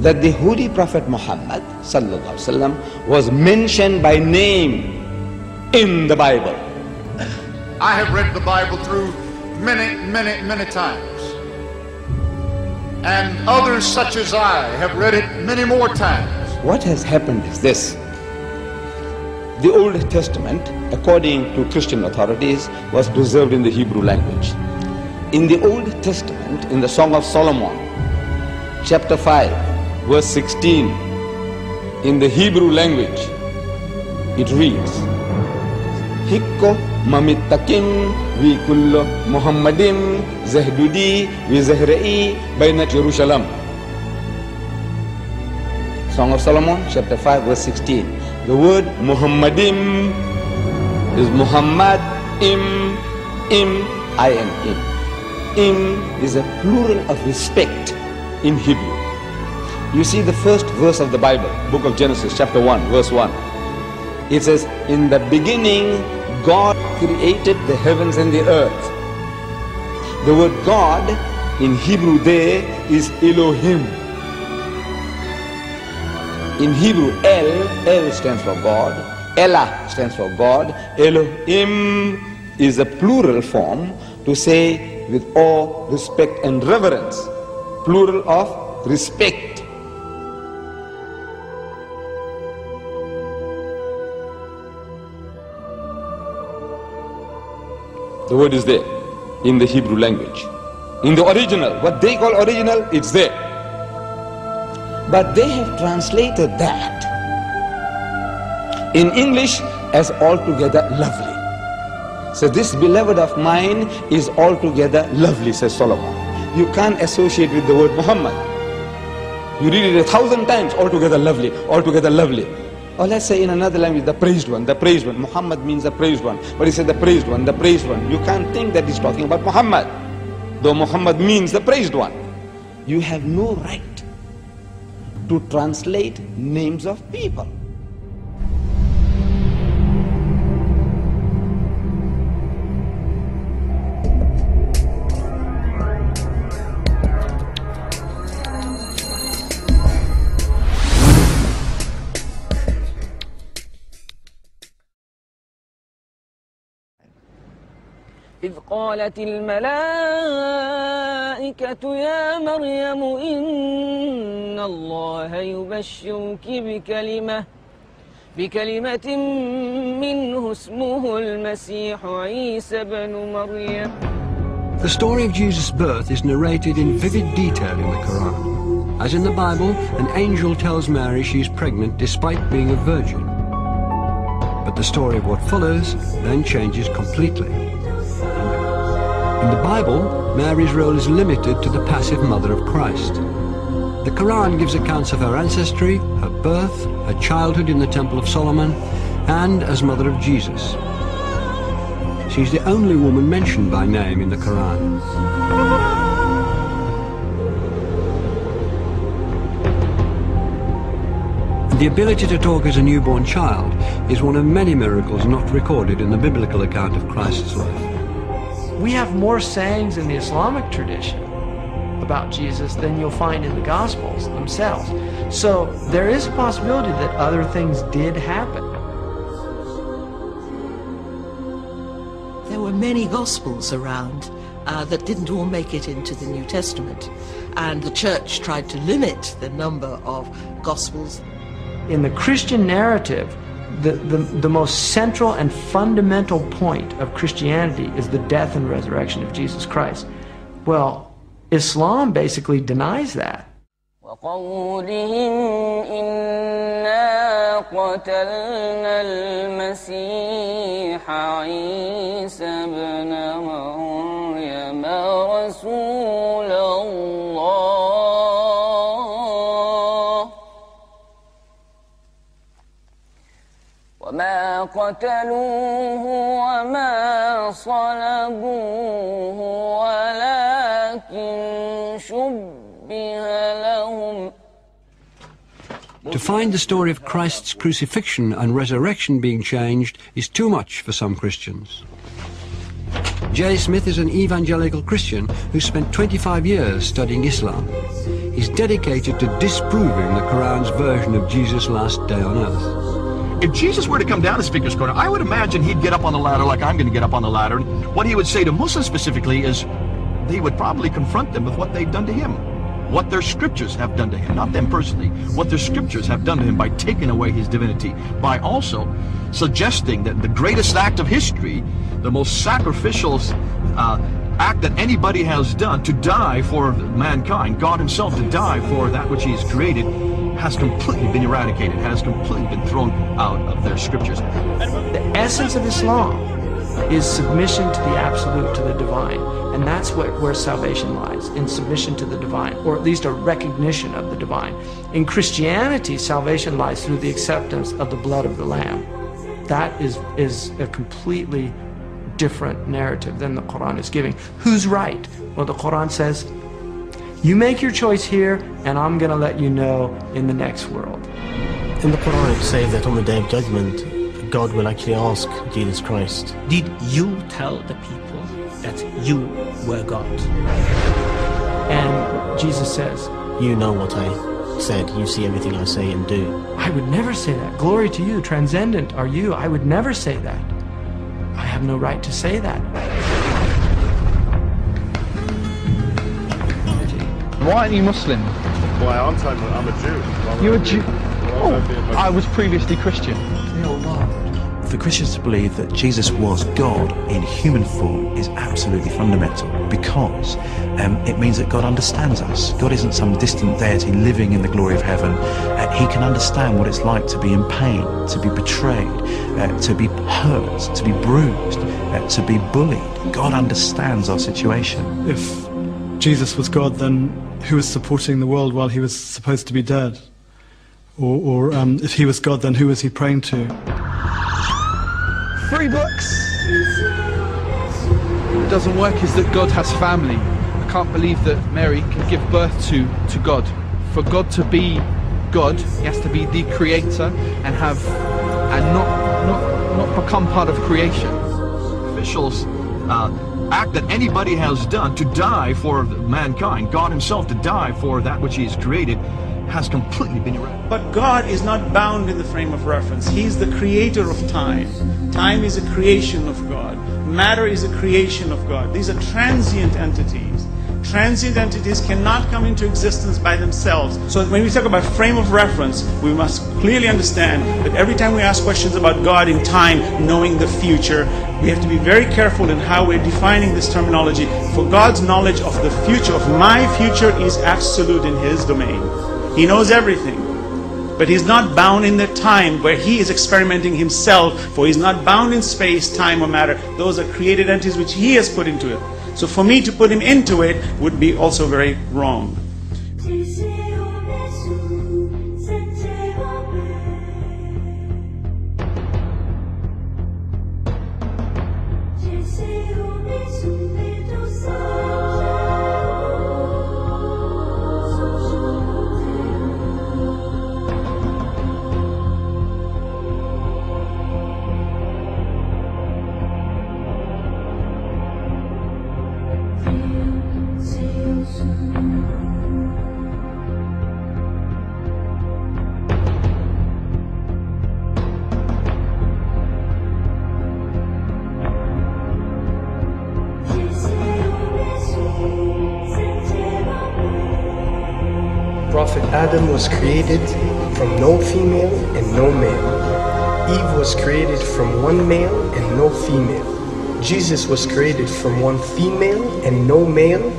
that the Holy Prophet Mohammed was mentioned by name in the Bible. I have read the Bible through many times. And others such as I have read it many more times. What has happened is this. The Old Testament, according to Christian authorities, was preserved in the Hebrew language. In the Old Testament, in the Song of Solomon, chapter 5, verse 16, in the Hebrew language, it reads, Hikko mamittakim vi kullo Muhammadim zahdudi vi zahra'i bainat Jerusalem. Song of Solomon, chapter 5, verse 16. The word Muhammadim is Muhammad, im, I-M-im. Im is a plural of respect in Hebrew. You see the first verse of the Bible, book of Genesis, chapter 1, verse 1. It says, in the beginning, God created the heavens and the earth. The word God in Hebrew there is Elohim. In Hebrew, El stands for God, Elah stands for God, Elohim is a plural form to say with awe, respect and reverence, plural of respect. The word is there in the Hebrew language. In the original, what they call original, it's there. But they have translated that in English as altogether lovely. So this beloved of mine is altogether lovely, says Solomon. You can't associate with the word Muhammad. You read it 1,000 times, altogether lovely, altogether lovely. Or let's say in another language, the praised one, the praised one. Muhammad means the praised one. But he said the praised one, the praised one. You can't think that he's talking about Muhammad, though Muhammad means the praised one. You have no right to translate names of people. إذ قالت الملائكة يا مريم إن الله يبشرك بكلمة منه اسمه المسيح عيسى بن مريم. The story of Jesus' birth is narrated in vivid detail in the Quran. As in the Bible, an angel tells Mary she is pregnant despite being a virgin. But the story of what follows then changes completely. In the Bible, Mary's role is limited to the passive mother of Christ. The Quran gives accounts of her ancestry, her birth, her childhood in the Temple of Solomon, and as mother of Jesus. She's the only woman mentioned by name in the Quran. The ability to talk as a newborn child is one of many miracles not recorded in the biblical account of Christ's life. We have more sayings in the Islamic tradition about Jesus than you'll find in the Gospels themselves. So there is a possibility that other things did happen. There were many Gospels around that didn't all make it into the New Testament. And the Church tried to limit the number of Gospels. In the Christian narrative, the most central and fundamental point of Christianity is the death and resurrection of Jesus Christ. Well, Islam basically denies that. وقولهم إنا قتلنا المسيح عيسى بن مريم رسول الله وما قتلوه وما صلبوه ولكن شبه لهم. To find the story of Christ's crucifixion and resurrection being changed is too much for some Christians. J. Smith is an evangelical Christian who spent 25 years studying Islam. is dedicated to disproving the Quran's version of Jesus' last day on earth. If Jesus were to come down to Speaker's Corner, I would imagine he'd get up on the ladder like I'm going to get up on the ladder. And what he would say to Muslims specifically is he would probably confront them with what they've done to him, what their scriptures have done to him, not them personally, what their scriptures have done to him by taking away his divinity, by also suggesting that the greatest act of history, the most sacrificial act that anybody has done, to die for mankind, God himself to die for that which he has created, has completely been eradicated, has completely been thrown out of their scriptures. The essence of Islam is submission to the absolute, to the divine. And that's where salvation lies, in submission to the divine, or at least a recognition of the divine. In Christianity, salvation lies through the acceptance of the blood of the Lamb. That is a completely different narrative than the Quran is giving. Who's right? Well, the Quran says, you make your choice here, and I'm going to let you know in the next world. In the Quran it says that on the Day of Judgment, God will actually ask Jesus Christ, did you tell the people that you were God? And Jesus says, you know what I said, you see everything I say and do. I would never say that. Glory to you, transcendent are you. I would never say that. I have no right to say that. Why aren't you Muslim? Why aren't I? I'm a Jew. You're a Jew? Oh, I was previously Christian. For Christians to believe that Jesus was God in human form is absolutely fundamental, because it means that God understands us. God isn't some distant deity living in the glory of heaven. He can understand what it's like to be in pain, to be betrayed, to be hurt, to be bruised, to be bullied. God understands our situation. If Jesus was God, then who was supporting the world while he was supposed to be dead? Or if he was God, then who was he praying to? 3 books! What doesn't work is that God has family. I can't believe that Mary can give birth to God. For God to be God, he has to be the creator and not become part of creation. Officials act that anybody has done to die for mankind, God himself to die for that which he has created, has completely been eradicated. But God is not bound in the frame of reference. He's the creator of time. Time is a creation of God. Matter is a creation of God. These are transient entities. Transient entities cannot come into existence by themselves. So when we talk about frame of reference, we must clearly understand that every time we ask questions about God in time, knowing the future, we have to be very careful in how we're defining this terminology. For God's knowledge of the future, of my future, is absolute in his domain. He knows everything, but he's not bound in the time where he is experimenting himself, for he's not bound in space, time, or matter. Those are created entities which he has put into it. So for me to put him into it would be also very wrong. Prophet Adam was created from no female and no male. Eve was created from one male and no female. Jesus was created from one female and no male.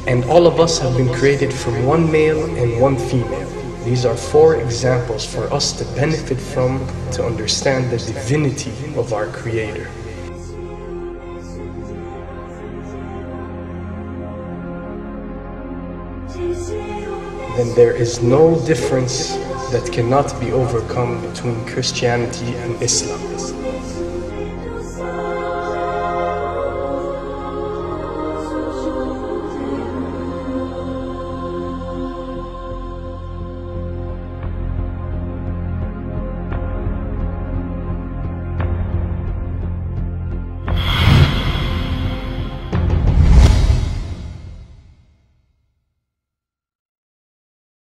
And all of us have been created from one male and one female. These are 4 examples for us to benefit from, to understand the divinity of our Creator. Then there is no difference that cannot be overcome between Christianity and Islam.